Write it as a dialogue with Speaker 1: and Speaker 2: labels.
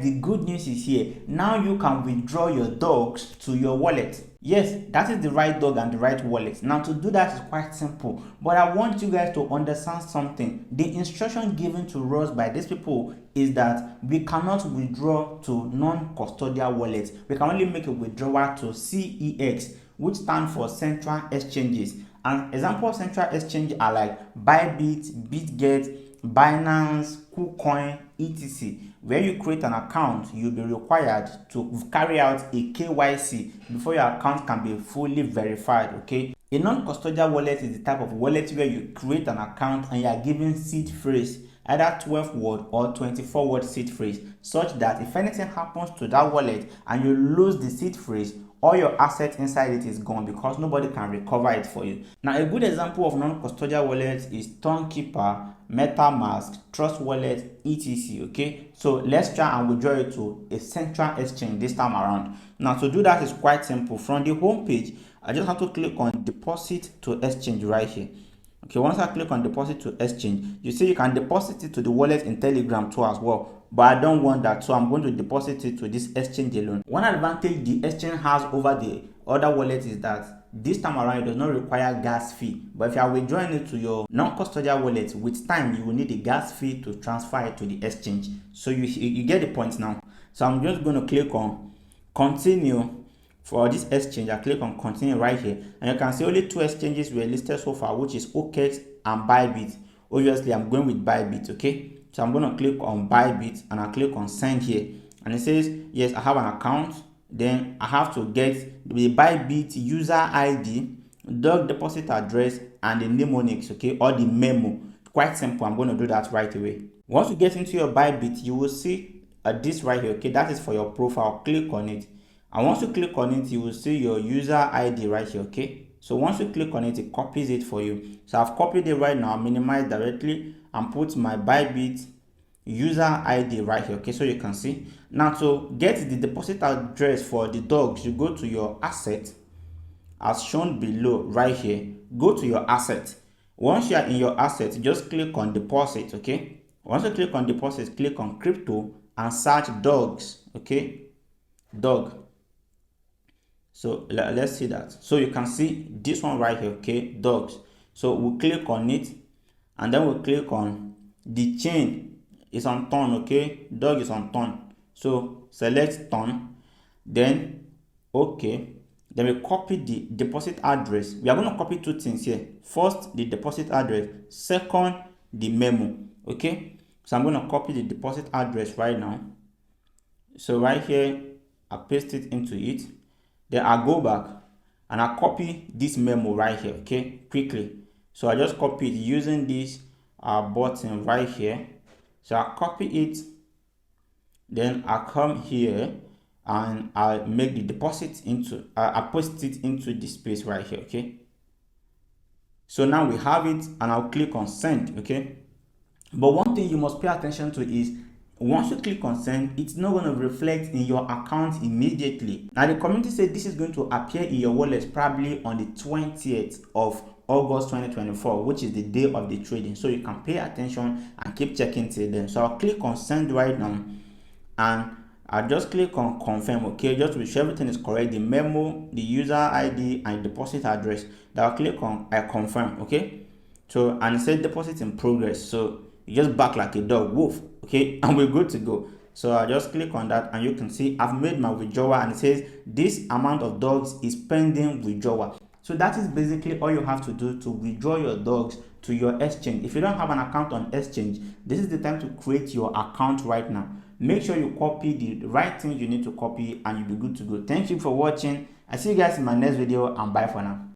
Speaker 1: the good news is here. Now you can withdraw your dogs to your wallet. Yes, that is the right dog and the right wallet. Now to do that is quite simple, but I want you guys to understand something. The instruction given to us by these people is that we cannot withdraw to non-custodial wallets. We can only make a withdrawal to CEX, which stands for Central Exchanges. And example of Central Exchange are like Bybit, BitGet, Binance, KuCoin, etc. Where you create an account, you'll be required to carry out a KYC before your account can be fully verified. Okay, a non-custodial wallet is the type of wallet where you create an account and you are given seed phrase, either 12-word or 24-word seed phrase, such that if anything happens to that wallet and you lose the seed phrase, all your assets inside it is gone because nobody can recover it for you. Now, a good example of non-custodial wallets is Stonekeeper, MetaMask, Trust Wallet, etc. Okay, so let's try and withdraw it to a central exchange this time around. Now, to do that is quite simple. From the home page, I just have to click on Deposit to Exchange right here. Okay, once I click on Deposit to Exchange, you see you can deposit it to the wallet in Telegram too as well. But I don't want that, so I'm going to deposit it to this exchange alone. One advantage the exchange has over the other wallet is that this time around it does not require gas fee. But if you are withdrawing it to your non-custodial wallet, with time you will need a gas fee to transfer it to the exchange. So you get the point now. So I'm just going to click on Continue. For this exchange, I click on Continue right here, and you can see only 2 exchanges were listed so far, which is OKX and Bybit. Obviously, I'm going with Bybit. Okay, so I'm going to click on Bybit and I click on Send here, and it says yes, I have an account. Then I have to get the Bybit user ID, dog deposit address, and the mnemonics. Okay, or the memo. Quite simple. I'm going to do that right away. Once you get into your Bybit, you will see this right here. Okay, that is for your profile. Click on it. And once you click on it, you will see your user ID right here. Okay, so once you click on it, it copies it for you. So I've copied it right now, minimize directly, and put my Bybit user ID right here. Okay, so you can see now to get the deposit address for the dogs, you go to your asset as shown below right here. Go to your asset. Once you are in your asset, just click on deposit. Okay, once you click on deposit, click on crypto and search dogs. Okay, dog. So let's see that. So you can see this one right here. Okay, dogs. So we'll click on it, and then we'll click on the chain is on turn. Okay, dog is on turn. So select turn, then okay, then we copy the deposit address. We are going to copy 2 things here. First, the deposit address. Second, the memo. Okay, so I'm going to copy the deposit address right now. So right here, I paste it into it. Then I go back and I copy this memo right here. Okay, quickly. So I just copy it using this button right here. So I copy it, then I come here and I make the deposit into I post it into the space right here. Okay, so now we have it, and I'll click on send. Okay, but one thing you must pay attention to is once you click on send, it's not going to reflect in your account immediately. Now the community said this is going to appear in your wallet probably on the 20th of August 2024, which is the day of the trading. So you can pay attention and keep checking till then. So I'll click on send right now, and I'll just click on confirm. Okay, just to be sure everything is correct, the memo, the user ID, and deposit address. Then I'll click on I confirm. Okay, so and it says deposit in progress. So you just bark like a dog, woof. Okay, and we're good to go. So I just click on that, and you can see I've made my withdrawal, and it says this amount of dogs is pending withdrawal. So that is basically all you have to do to withdraw your dogs to your exchange. If you don't have an account on exchange, this is the time to create your account right now. Make sure you copy the right things you need to copy, and you'll be good to go. Thank you for watching. I see you guys in my next video, and bye for now.